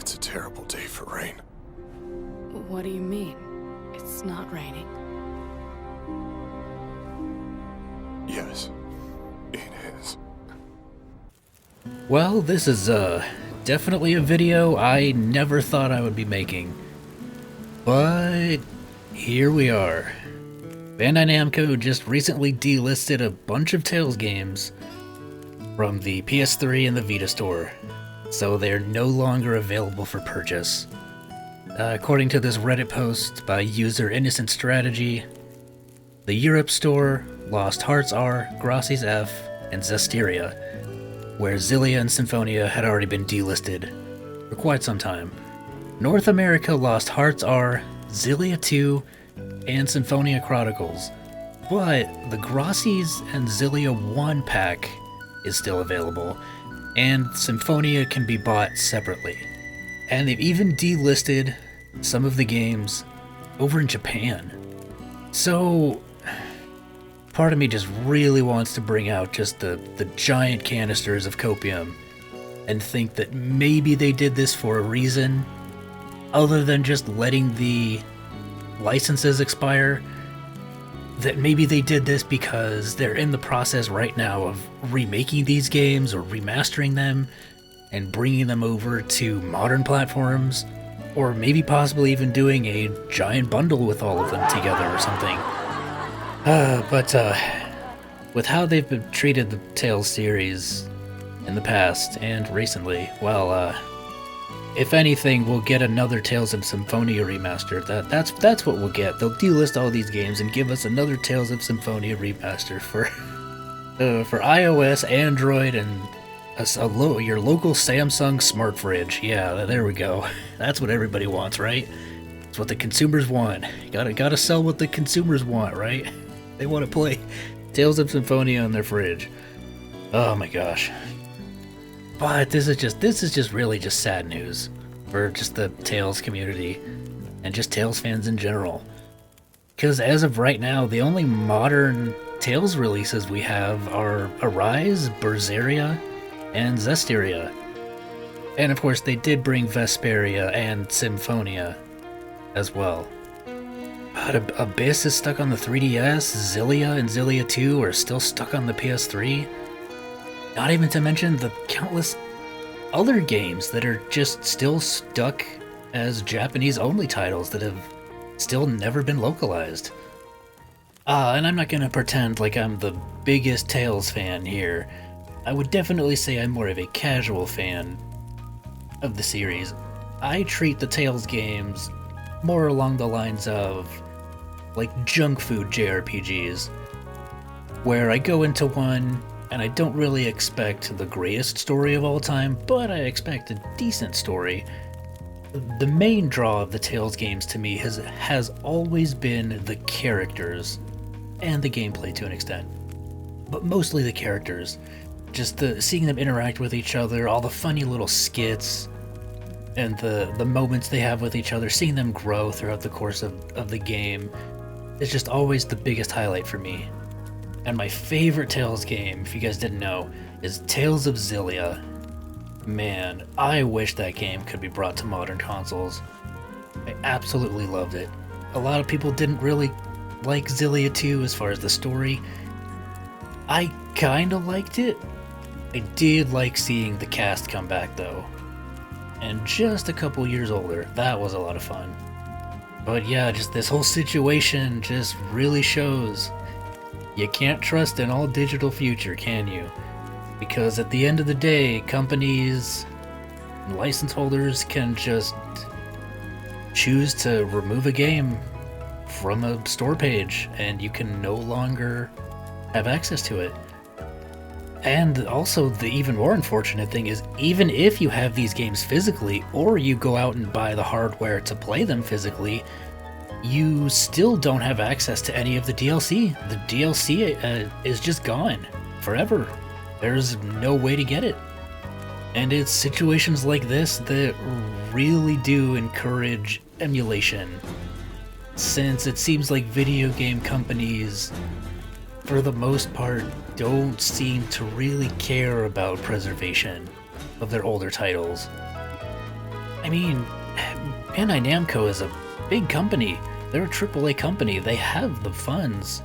It's a terrible day for rain. What do you mean? It's not raining. Yes, it is. Well, this is definitely a video I never thought I would be making. But here we are. Bandai Namco just recently delisted a bunch of Tales games from the PS3 and the Vita store, so they're no longer available for purchase. According to this Reddit post by user Innocent Strategy, the Europe store lost Hearts R, Gracies F, and Zestiria, where Xillia and Symphonia had already been delisted for quite some time. North America lost Hearts R, Xillia 2, and Symphonia Chronicles, but the Gracies and Xillia 1 pack is still available, and Symphonia can be bought separately. And they've even delisted some of the games over in Japan. So, part of me just really wants to bring out just the giant canisters of copium and think that maybe they did this for a reason other than just letting the licenses expire. That maybe they did this because they're in the process right now of remaking these games or remastering them and bringing them over to modern platforms, or maybe possibly even doing a giant bundle with all of them together or something. But with how they've been treated the Tales series in the past and recently, well, if anything, we'll get another Tales of Symphonia remaster. That's what we'll get. They'll delist all these games and give us another Tales of Symphonia remaster for iOS, Android, and your local Samsung smart fridge. Yeah, there we go. That's what everybody wants, right? That's what the consumers want. Gotta sell what the consumers want, right? They want to play Tales of Symphonia on their fridge. Oh my gosh. But this is just really just sad news for just the Tales community and just Tales fans in general. Because as of right now, the only modern Tales releases we have are Arise, Berseria, and Zestiria. And of course they did bring Vesperia and Symphonia as well. But Abyss is stuck on the 3DS, Xillia and Xillia 2 are still stuck on the PS3. Not even to mention the countless other games that are just still stuck as Japanese-only titles that have still never been localized. And I'm not gonna pretend like I'm the biggest Tales fan here. I would definitely say I'm more of a casual fan of the series. I treat the Tales games more along the lines of like junk food JRPGs, where I go into one and I don't really expect the greatest story of all time, but I expect a decent story. The main draw of the Tales games to me has always been the characters and the gameplay to an extent, but mostly the characters. Just seeing them interact with each other, all the funny little skits, and the moments they have with each other, seeing them grow throughout the course of the game is just always the biggest highlight for me. And my favorite Tales game, if you guys didn't know, is Tales of Xillia. Man, I wish that game could be brought to modern consoles. I absolutely loved it. A lot of people didn't really like Xillia 2 as far as the story. I kinda liked it. I did like seeing the cast come back though. And just a couple years older, that was a lot of fun. But yeah, just this whole situation just really shows you can't trust an all-digital future, can you? Because at the end of the day, companies and license holders can just choose to remove a game from a store page, and you can no longer have access to it. And also, the even more unfortunate thing is, even if you have these games physically, or you go out and buy the hardware to play them physically, you still don't have access to any of the DLC. The DLC is just gone forever. There's no way to get it. And it's situations like this that really do encourage emulation, since it seems like video game companies, for the most part, don't seem to really care about preservation of their older titles. I mean, Bandai Namco is a big company. They're a AAA company. They have the funds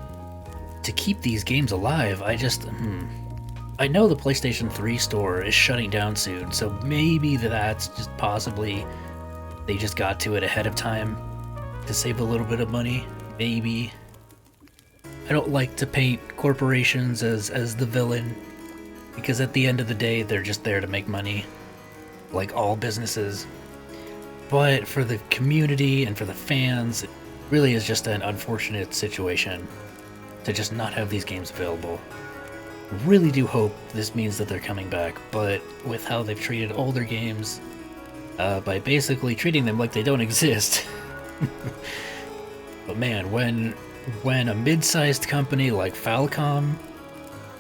to keep these games alive. I know the PlayStation 3 store is shutting down soon, so maybe that's just possibly they just got to it ahead of time to save a little bit of money. Maybe. I don't like to paint corporations as the villain, because at the end of the day, they're just there to make money, like all businesses. But for the community and for the fans, it really is just an unfortunate situation to just not have these games available. Really do hope this means that they're coming back, but with how they've treated older games, by basically treating them like they don't exist. But man, when a mid-sized company like Falcom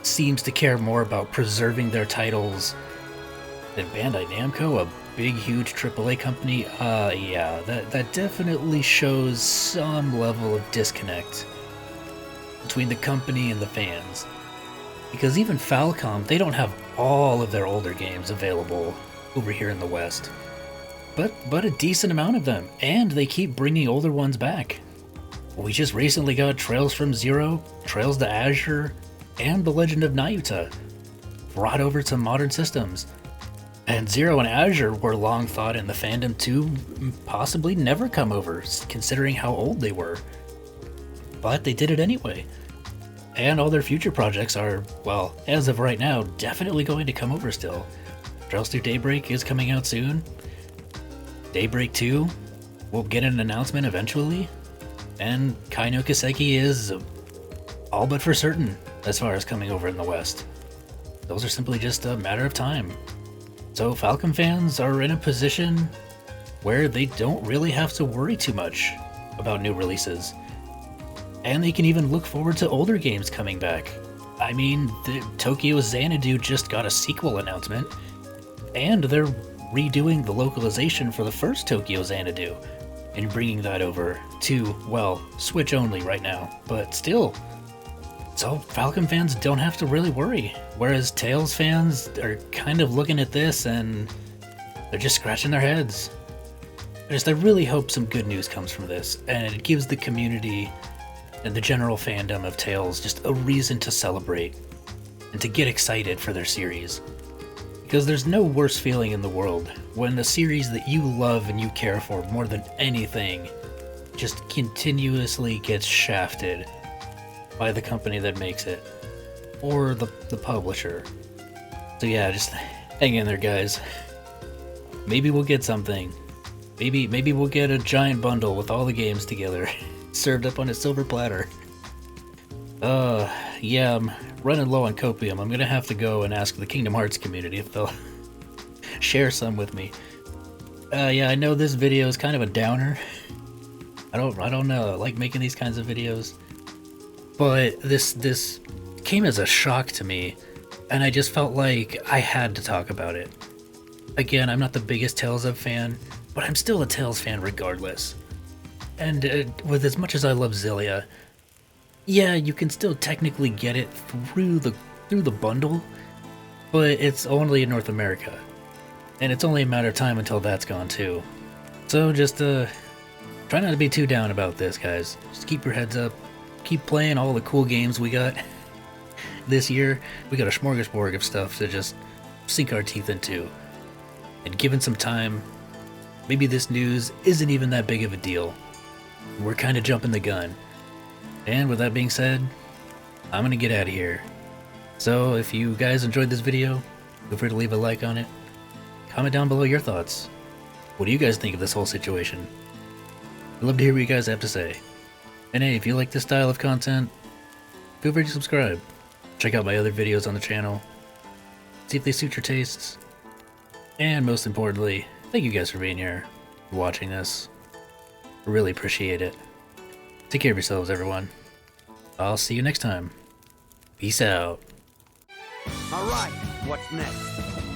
seems to care more about preserving their titles than Bandai Namco, a big, huge AAA company, yeah, that definitely shows some level of disconnect between the company and the fans. Because even Falcom, they don't have all of their older games available over here in the West. But a decent amount of them, and they keep bringing older ones back. We just recently got Trails from Zero, Trails to Azure, and The Legend of Nayuta brought over to modern systems. And Zero and Azure were long thought in the fandom to possibly never come over, considering how old they were. But they did it anyway. And all their future projects are, well, as of right now, definitely going to come over still. Trails Through Daybreak is coming out soon. Daybreak 2 will get an announcement eventually. And Kai no Kiseki is all but for certain as far as coming over in the West. Those are simply just a matter of time. So Falcom fans are in a position where they don't really have to worry too much about new releases. And they can even look forward to older games coming back. I mean, the Tokyo Xanadu just got a sequel announcement, and they're redoing the localization for the first Tokyo Xanadu and bringing that over to, well, Switch only right now, but still. So Falcom fans don't have to really worry, whereas Tales fans are kind of looking at this and they're just scratching their heads. I really hope some good news comes from this, and it gives the community and the general fandom of Tales just a reason to celebrate and to get excited for their series. Because there's no worse feeling in the world when the series that you love and you care for more than anything just continuously gets shafted by the company that makes it, or the publisher. So yeah, just hang in there, guys. Maybe we'll get something. Maybe we'll get a giant bundle with all the games together, served up on a silver platter. Yeah, I'm running low on copium. I'm gonna have to go and ask the Kingdom Hearts community if they'll share some with me. Yeah, I know this video is kind of a downer. I don't know. I like making these kinds of videos, but this came as a shock to me, and I just felt like I had to talk about it. Again, I'm not the biggest Tales of fan, but I'm still a Tales fan regardless. And with as much as I love Xillia, yeah, you can still technically get it through the bundle, but it's only in North America, and it's only a matter of time until that's gone too. So just try not to be too down about this, guys. Just keep your heads up, keep playing all the cool games we got this year. We got a smorgasbord of stuff to just sink our teeth into, and given some time, maybe this news isn't even that big of a deal. We're kind of jumping the gun. And with that being said, I'm gonna get out of here. So if you guys enjoyed this video, feel free to leave a like on it. Comment down below your thoughts. What do you guys think of this whole situation? I'd love to hear what you guys have to say. And hey, if you like this style of content, feel free to subscribe. Check out my other videos on the channel. See if they suit your tastes. And most importantly, thank you guys for being here, for watching this. I really appreciate it. Take care of yourselves, everyone. I'll see you next time. Peace out. Alright, what's next?